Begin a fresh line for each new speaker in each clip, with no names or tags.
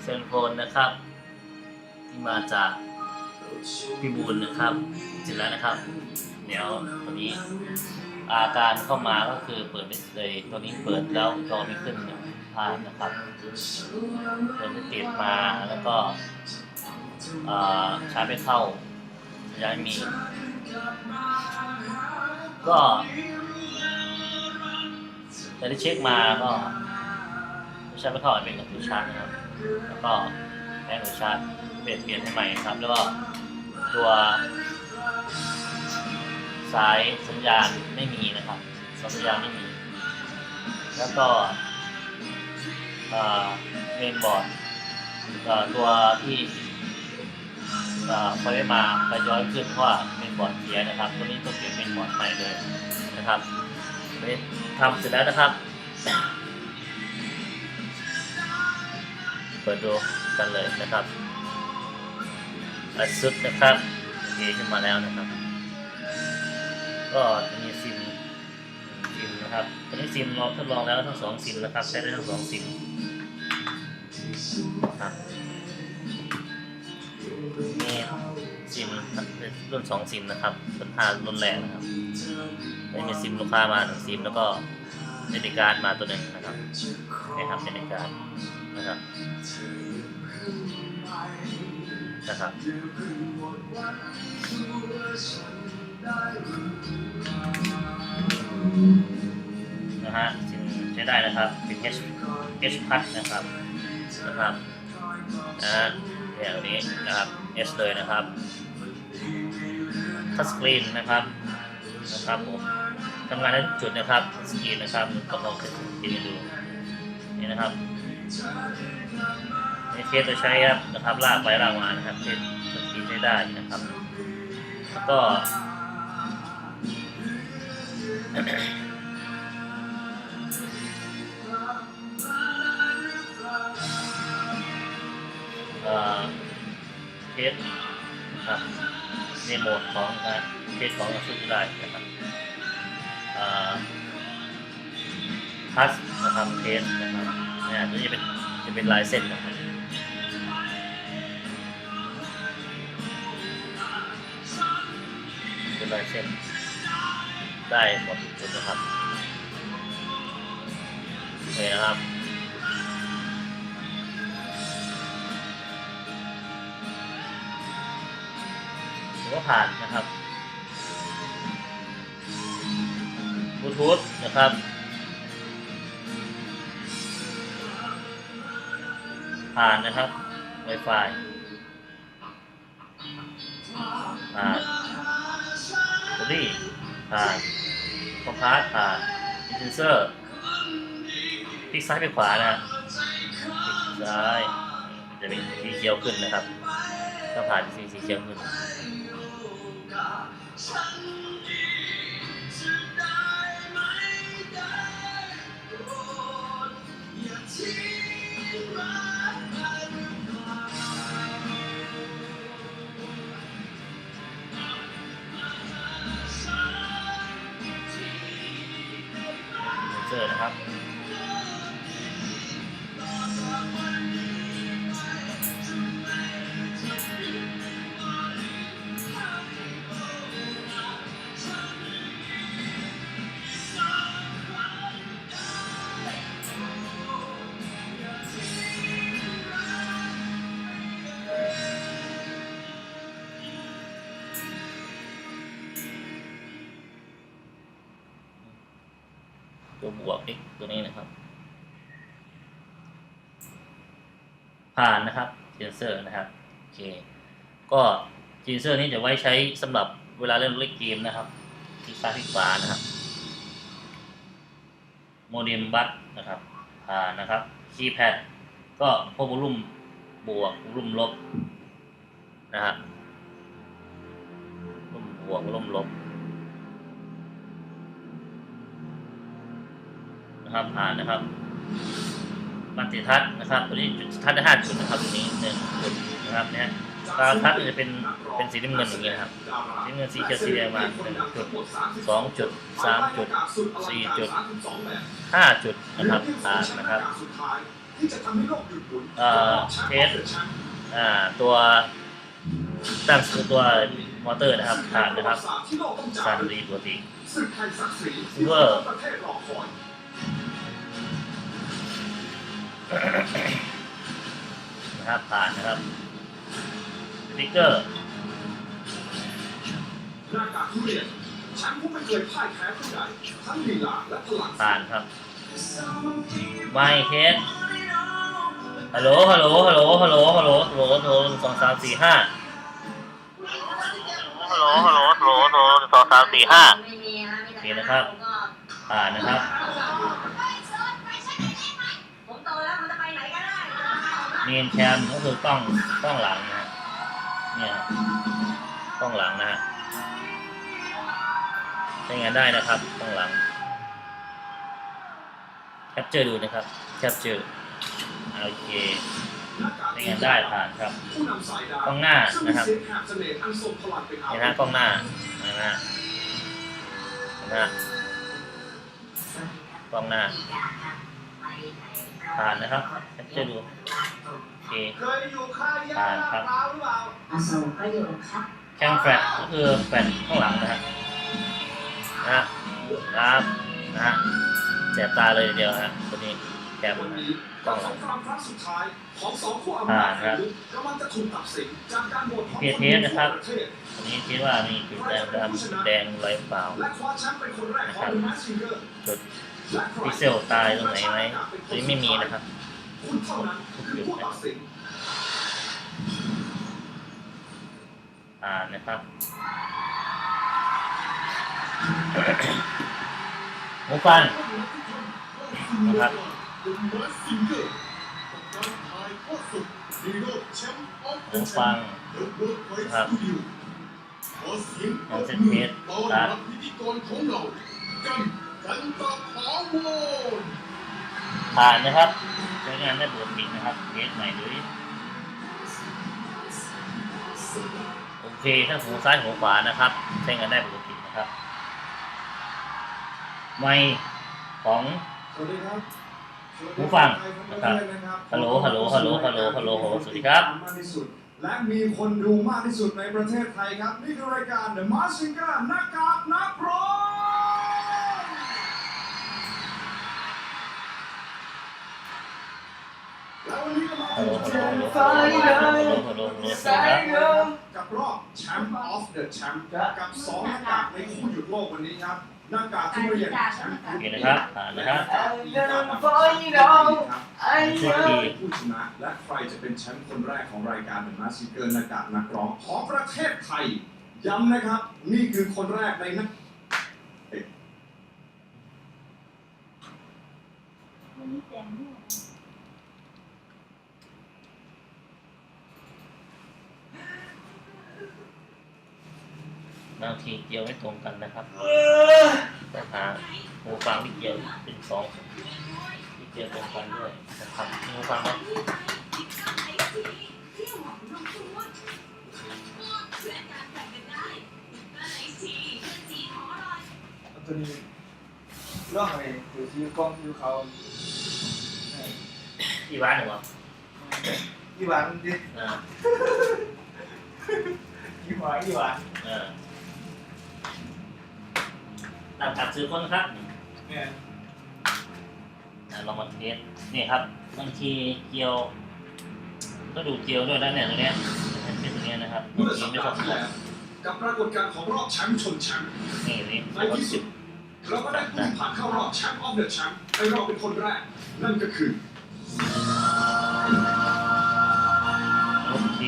เซนโฟนนะครับที่มาจากพี่บูลนะครับเสร็จแล้วนะครับเดี๋ยวตัวนี้อาการเข้ามาก็คือเปิดไม่เลยตัวนี้เปิดแล้วจอไม่ขึ้นผ่านนะครับเปิดไม่ติดมาแล้วก็ชาร์จไม่เข้าสัญญาณไม่มีก็แต่ที่เช็คมาก็ชาร์จไม่เข้าเป็นกับตัวชาร์จนะครับแล้วก็แป้งตัวชาร์จเปลี่ยนให้ใหม่ครับแล้วก็ตัวสายสัญญาณไม่มีนะครับสัญญาณไม่มีแล้วก็เมนบอร์ดตัวที่ไฟไม่มาไฟย้อยขึ้นเพราะว่าเมนบอร์ดเสียนะครับตัวนี้ต้องเปลี่ยนเมนบอร์ดใหม่เลยนะครับนี่ทำเสร็จแล้วนะครับเปิดดูกันเลยนะครับสุดนะครับโอเคขึ้นมาแล้วนะครับก็จะมีซิมนะครับตอนนี้ซิมเราทดลองแล้วทั้ง2ซิมนะครับใช้ได้ทั้ง2ซิมครับนี่ซิมเป็นรุ่น2ซิมนะครับต้นทางรุ่นแรงนะครับมีซิมลูกค้ามา1ซิมแล้วก็เมดิการมาตัวหนึ่งนะครับนี่ครับเมดิการนะครับนะฮะซิมใช้ได้นะครับเป็น H พัดนะครับเนี่ยนี้นะครับ S เลยนะครับทัชสกรีนนะครับผมทำงานได้ทุกจุดนะครับสกรีนนะครับต้องลองขึ้นกินดูนี่นะครับในเทสจะใช้นะครับลากไปลากมานะครับเทสสกรีนใช้ได้นะครับแล้วก็เทสครับในโหมดของเทสของสุดได้นะครับทัชนะครับเทสนะครับเนี่ยตัวนี้จะเป็นลายเส้นนะครับเป็นลายเส้นได้หมดทุกจุดนะครับนี่นะครับก็ผ่านนะครับบลูทูธนะครับผ่านนะครับ Wi-Fi ผ่านตัวนี้ผ่านคอมพาสผ่านอินเทนเซอร์พลิกซ้ายไปขวานะพลิกซ้ายจะเป็นสีเขียวขึ้นนะครับถ้าผ่านสีเขียวขึ้นนะครับตัวบวกตัวนี้นะครับผ่านนะครับเซนเซอร์นะครับโอเคก็เซนเซอร์นี้จะไว้ใช้สำหรับเวลาเล่นเกมนะครับที่ซ้ายที่ขวานะครับโมเด็มบัสนะครับผ่านนะครับคีย์แพดก็พวกวอลลุ่มบวกวอลลุ่มลบนะครับวอลลุ่มบวกวอลลุ่มลบผ่านนะครับมัลติทัชนะครับตัวนี้จุดทัชได้5จุดนะครับตัวนี้1จุดนะครับเนี่ย กาวทัดจะเป็นสีน้ำเงินอย่างเงี้ยครับสีน้ำเงินสีเขียวสีแดงมา1 จุด2 จุด3 จุด4 จุด5 จุดนะครับผ่านนะครับเทสตัวตั้งตัวมอเตอร์นะครับผ่านนะครับซันดีปกติซิเวอร์นะครับผ่านนะครับสติ๊กเกอร์ผ่านครับไมค์เทสฮัลโหล2 3 4 5ฮัลโหล2 3 4 5นี่นะครับผ่านนะครับเมนแคมก็คือกล้องหลังนะเนี่ยกล้องหลังนะฮะใช้งานได้นะครับกล้องหลังแคปเจอร์ดูนะครับแคปเจอร์โอเคใช้งานได้ผ่านครับกล้องหน้านะครับนี่นะกล้องหน้านะกล้องหน้าผ่านนะครับแคปเจอร์ดูโอเคผ่านครับแคมแฟลชก็คือแฟลชข้างหลังนะครับแสบตาเลยเดียวฮะตัวนี้แคมกล้องหลังผ่านครับเทสนะครับอันนี้คิดว่ามีจุดแดงดำแดงไรเปล่านะครับจุดพิกเซลตายตรงไหนไหมตัวนี้ไม่มีนะครับทุกจุดนะครับหูฟังนะครับหูฟังนะครับของเซนเทสตัดผ่านนะครับใช้งานได้ปกตินะครับเทสใหม่ด้วยโอเคทั้งหูซ้ายหูขวานะครับใช้งานได้ปกตินะครับไมค์ของหูฟังนะครับฮัลโหลสวัสดีครับ
และมีคนดูมากที่สุดในประเทศไทยครับนี่คือรายการ The Mask Singer หน้ากากนักร้องแล้ววันนี้ก็มาถึงกับรอบแชมป์ of the Champ กับ2หน้ากากในคู่หยุดโลกวันนี้ครับหน้ากากทุเรียนแชมป์
โอเคนะครับนะครับ
ผู้ชนะและใครจะเป็นแชมป์คนแรกของรายการ The Mask Singer หน้ากากนักร้องของประเทศไทยย้ำนะครับนี่คือคนแรกในนัก
บางทีเกี่ยวไม่ตรงกันนะครับต้องหาหูฟังที่เกี่ยวเป็น2ที่เกี่ยวตรงกันด้วยนะครับหูฟังไหม
ตัวนี้ร่องอะไรอยู่ที่กล้องที่เขา
ที่บ้านหรือเปล่า
ที่บ้านดิที่บ้าน
ตามการซื้อคนครับ
เนี่ย
ลองมาเทสนี่ครับบางทีเกี่ยวก็ดูเกี่ยวด้วยแล้วเนี่ยตัวเนี้ยเป็นตัวเนี้ยนะครับบางทีไม่สมบูรณ์
กับปรากฏการณ์ของรอบแชมป์ชนแชมป์
นี่
ในที่สุดเราก็ได้ผู้ที่ผ่านเข้ารอบแชมป์ of the Champ ในรอบเป็นคนแรกนั่นก็คือ
โอเค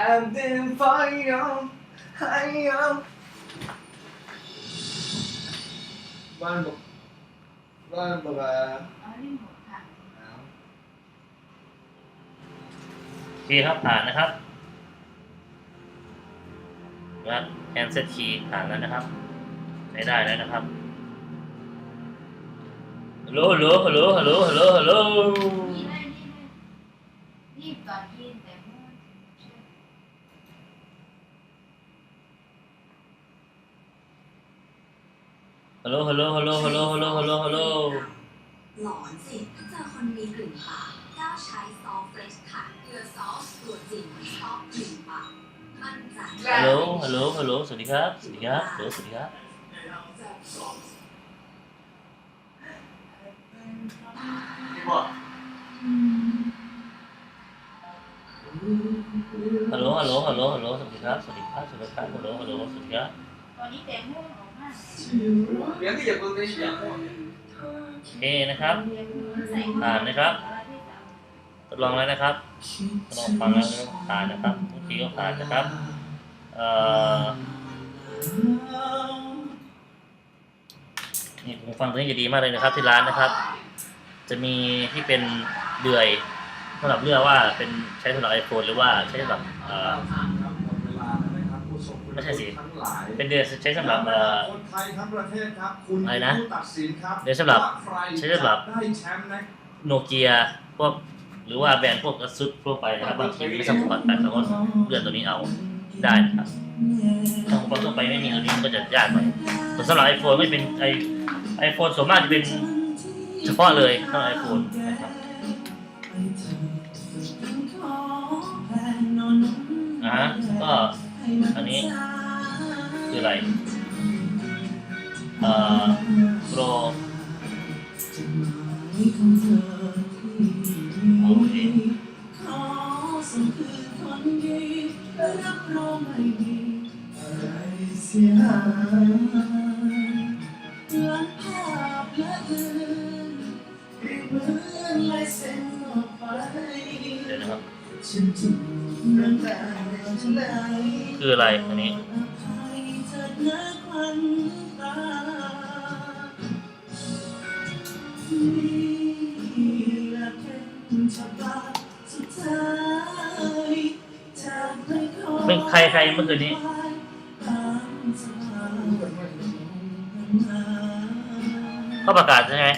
I'm there for you บ้านบอก
โอเคครับผ่านนะครับแล้วแอนเซตคีย์ผ่านแล้วนะครับใช้ได้แล้วนะครับ ฮัลโหลฮัลโหลฮัลโหลฮัลโหลฮัลโหลฮัลโหล
นี่ตอนยินแต่เมื่อ
ฮัลโหลฮัลโหลฮัลโหลฮัลโหลฮัลโหลฮัลโหลฮัลโหล
หลอนสิถ้าเจอคนมีกลิ่นปากก้าวใช้ซอฟเฟรชค่ะเกลือซอฟตัวจริงซอฟกลิ่นปากมั่นใจ
ฮัลโหลฮัลโหลฮัลโหลสวัสดีครับสวัสดีครับฮัลโหลสวัสดีครับฮัลโหลฮัลโหลฮัลโหลฮัลโหลสวัสดีครับสวัสดีครับสวัสดีครับฮัลโหลฮัลโหลสวัสดีครับ
ตอนนี้แต่เมื่อออกมา
别的也不没想过。
โอเคนะครับผ่านนะครับทดลองแล้วนะครับทดลองฟังแล้วผ่านนะครับเมื่อกี้ก็ผ่านนะครับนี่ผมฟังตัวนี้จะดีมากเลยนะครับที่ร้านนะครับ จะมีที่เป็นเลื่อยสำหรับเลือกว่าเป็นใช้สำหรับ iPhone หรือว่าใช้สำหรับไม่ใช่สิเป็นเดือยใช้สำหรับ
คนไทยทั้งประเทศครับคุณ
อะไรนะ
ผู้ตัดสินครับ
เดี๋ยวสำหรับ
ว่าใคร
ใช้สำหรับ
จะได้แชมป์นะ
โนเกียพวกหรือว่าแบรนด์พวกอัซุดทั่วไปนะครับบางทีไม่สปอร์ตแต่เขาก็เลื่อนตัวนี้เอาได้นะครับถ้าของทั่วไปไม่มีตัวนี้มันก็จะยากหน่อยส่วนสำหรับ iPhone ไม่เป็นiPhone ส่วนมากจะเป็นเฉพาะเลยสำหรับ iPhone นะครับก็อันนี้คืออะไรโปรโอเคเดี๋ยวนะครับคืออะไรอันนี้เป็นใครเมื่อคืนนี้เขาประกาศใช่ไหม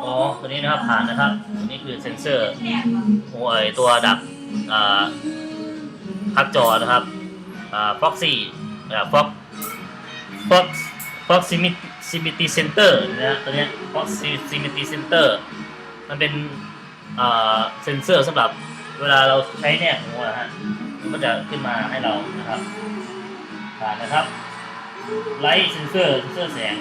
อ๋อตัวนี้นะครับผ่านนะครับตัวนี้คือเซ็นเซอร์หัวตัวดักพักจอนะครับproxy proximity center นะตัวนี้ proximity center มันเป็นเซ็นเซอร์สำหรับเวลาเราใช้เนี่ยหัวฮะมันก็จะขึ้นมาให้เรานะครับผ่านนะครับไลท์เซ็นเซอร์แสง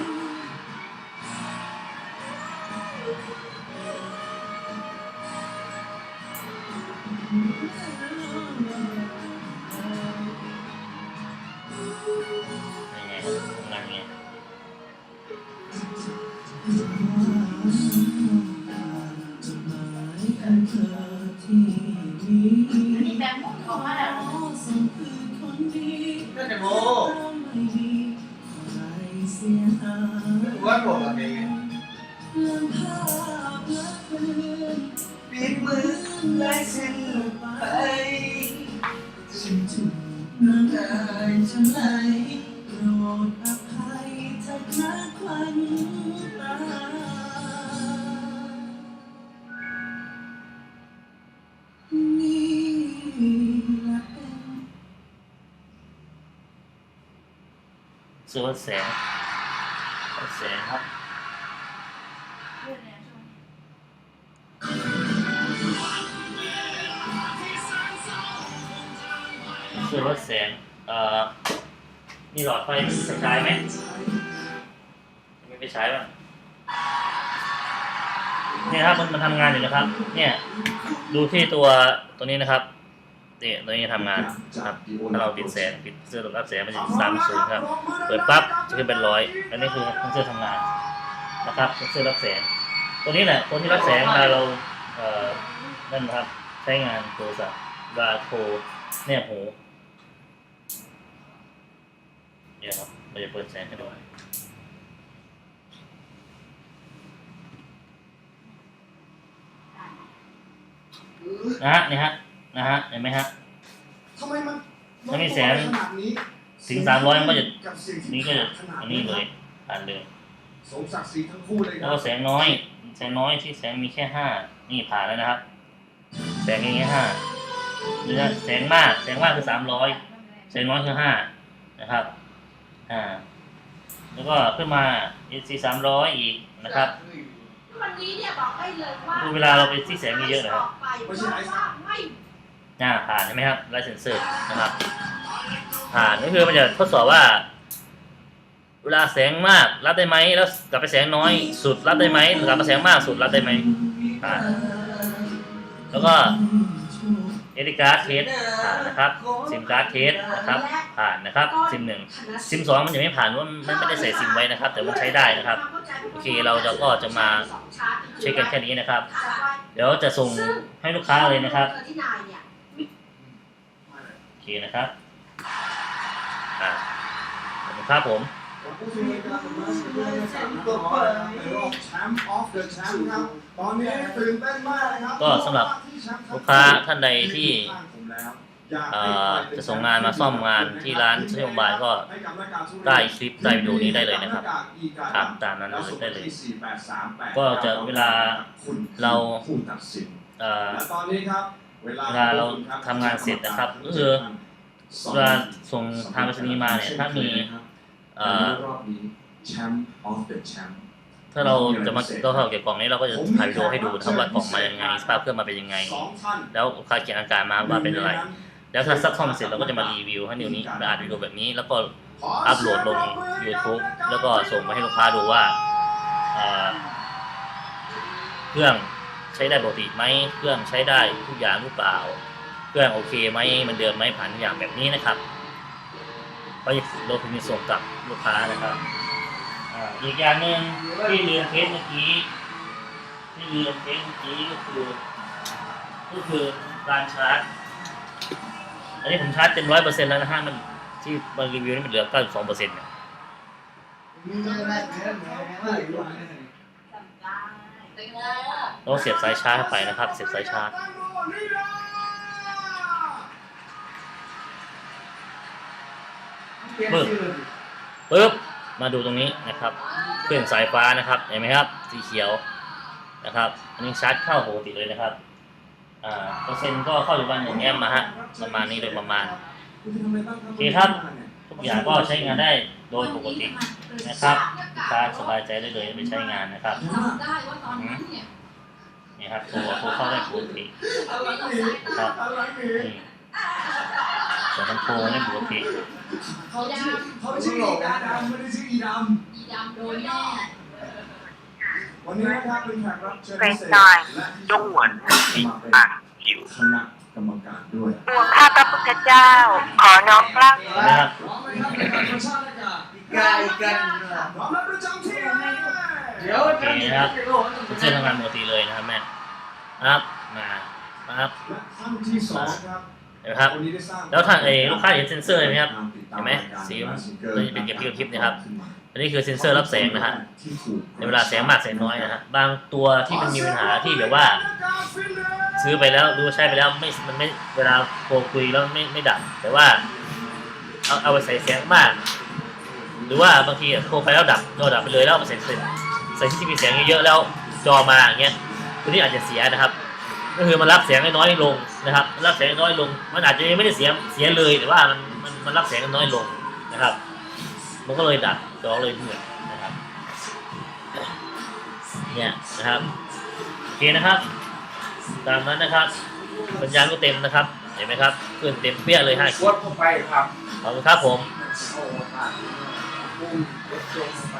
นี่แต่เมื่อออกมาแล้ว
那什么？我บอกอะไรปิดมือลายเส้นไปฉันถูกน้ำตาฉันไหลโปรดอภัยถ้าพลาดควันตา
เสื้อแสงครับเสื้อแสงมีหลอดไฟใช้ไหมมีไปใช้ป่ะเนี่ยครับมันทำงานอยู่นะครับเนี่ยดูที่ตัวนี้นะครับนี่ตัวนี้ทำงานครับถ้าเราปิดเสื้อรับแสงมันจะ30ครับเปิดปั๊บจะขึ้นเป็น100อันนี้คือเสื้อทำงานนะครับเสื้อรับแสงตัวนี้แหละตัวที่รับแสงเวลาเรานั่นครับใช้งานโทรศัพท์บาร์โค้ดเนี่ยหูเดี๋ยวครับเราจะเปิดแสงให้ดูนี่ฮะ นะฮะเห็นไหมฮะ
ทำไมมัน
ถ้ามีแสง
ขนาดนี้
ถึง300มันก็จะ
กับสิ่งที่
นี่ก็จะ
ขนาด
อันนี้เลยผ่านเลย
สมศักดิ์ศรีทั้งคู่เลยค
แล้
รั
วก็แสงน้อยที่แสงมีแค่5นี่ผ่านแล้วนะครับแสงมีแค่5หรือแสงมากคือ300แสงน้อยคือ5นะครับแล้วก็ขึ้นมา AC 300อีกนะครับ
วันนี้เนี่ยบอกให้เลยว่า
ดูเวลาเราไปที่แสงเยอะๆนะครับ
ไม่ใช่ไอซ์
ไม่
ผ่านใช่ไหมครับไลเซนเซอร์นะครับผ่านก็คือมันจะทดสอบว่า เวลาแสงมากรับได้ไหมแล้วกลับไปแสงน้อยสุดรับได้ไหมกลับไปแสงมากสุดรับได้ไหมผ่านแล้วก็เอดิการ์ดเทสผ่านนะครับซิมการ์ดเทสนะครับผ่านนะครับซิม1ซิม2มันยังไม่ผ่านว่ามันไม่ได้ใส่ซิมไว้นะครับแต่มันใช้ได้นะครับโอเคเราก็จะมาเช็คกันแค่นี้นะครับเดี๋ยวจะส่งให้ลูกค้าเลยนะครับโอเคนะครับขอบคุณครับผม
ผู้ช่วยการสำนักงานในรอบแชมป์ออฟเดอะแชมป์ครับตอนนี้ตื่นเต้นมากนะครับ
ก็สำหรับลูกค้าท่านใดที่จะส่งงานมาซ่อมงานที่ร้านนโยบายก็ได้คลิปได้วิดีโอนี้ได้เลยนะครับถามตามนั้นเลยได้เลยก็จะเวลาเราเวลาเราทำงานเสร็จนะครับก็คือเวลาส่งทางไปรษณีย์มาเนี่ยถ้ามีถ้าเราจะมาก็เข้าเก็บกล่องนี้เราก็จะถ่ายวิดีโอให้ดูนะครับว่ากล่องมายังไงสภาพเครื่องมาเป็นยังไงแล้วค่าเขียนอาการมาว่าเป็นอะไรแล้วถ้าซักซ่อมเสร็จเราก็จะมารีวิวให้นิ้วนี้มาอ่านวิดีโอแบบนี้แล้วก็อัปโหลดลง YouTube แล้วก็ส่งไปให้ลูกค้าดูว่าเครื่องใช้ได้ปกติไหมเครื่องใช้ได้ทุกอย่างหรือเปล่าเครื่องโอเคไหมมันเดินไหมผ่านทุกอย่างแบบนี้นะครับก็เราถึงจะส่งกับลูกค้านะครับอีกอย่างหนึ่งที่ลืมเทสเมื่อกี้ก็คือการชาร์จอันนี้ผมชาร์จเต็ม 100% แล้วนะฮะมันที่มารีวิวนี่มันเหลือ 92% เนี่ยต้องเสียบสายชาร์จเข้าไปนะครับเสียบสายชาร์จปึ๊บมาดูตรงนี้นะครับเครื่องสายฟ้านะครับเห็นไหมครับสีเขียวนะครับอันนี้ชาร์จเข้าปกติเลยนะครับเปอร์เซ็นต์ก็เข้าอยู่ประมาณ1 แอมป์นะฮะประมาณนี้โดยประมาณโอเคครับทุกอย่างก็ใช้งานได้โดยปกตินะครับลูกค้าสบายใจได้เลยไปใช้งานนะครับนี่ครับตัวเข้าได้ปกติครับนี่ส่วนลำโพงได้ปกติ
เขาชื่ออีดำไม่ได้ชื่ออีดำ
โดนแน่
วันนี้นะครับเป็นแขกรับเชิญ
เฟ
พิ
ซ
เศษ
ไลน์จงหวน
ที่มาเป็น
ผิว
คณะกรรมการด้วย
ดวงข้าพระพุทธเจ้า ขอน้อมกล้าว
นะครับ
พร้อมไหมครับในการประชาราชการ พร้อมแล้วประจำที่เลย
โอเคนะครับเส้นทำงานปกติเลยนะครับแม่ครับมาครับ
และท่านที่สองครับ
เห็นไหมครับแล้วทางลูกค้าเห็นเซ็นเซอร์ไหมครับเห็นไหมสีมันจะเป็นเก็บคลิปนะครับอันนี้คือเซ็นเซอร์รับแสงนะฮะในเวลาแสงมากแสงน้อยนะฮะบางตัวที่มันมีปัญหาที่แบบว่าซื้อไปแล้วดูใช้ไปแล้วมันไม่เวลาโทรคุยแล้วไม่ดับแต่ว่าเอาไปใส่แสงมากหรือว่าบางทีโทรไปแล้วดับไปเลยแล้วเอาไปใส่ที่มีแสงเยอะๆแล้วจอมาอย่างเงี้ยตัวนี้อาจจะเสียนะครับก็คือมันรับแสงน้อยลงนะครับมันรับแสงน้อยลงมันอาจจะไม่ได้เสียเลยแต่ว่ามันรับแสงน้อยลงนะครับมันก็เลยดับจอเลยเหมือนนะครับเนี่ยนะครับโอเคนะครับตามนั้นนะครับสัญญาณก็เต็มนะครับเห็นไหมครับขึ้นเต็มเปี้ยเลย5 ขีด
วดเข้าไปครับ
ขอบคุณครับผม
โอ้โหผ่านปุ่มกดลงไป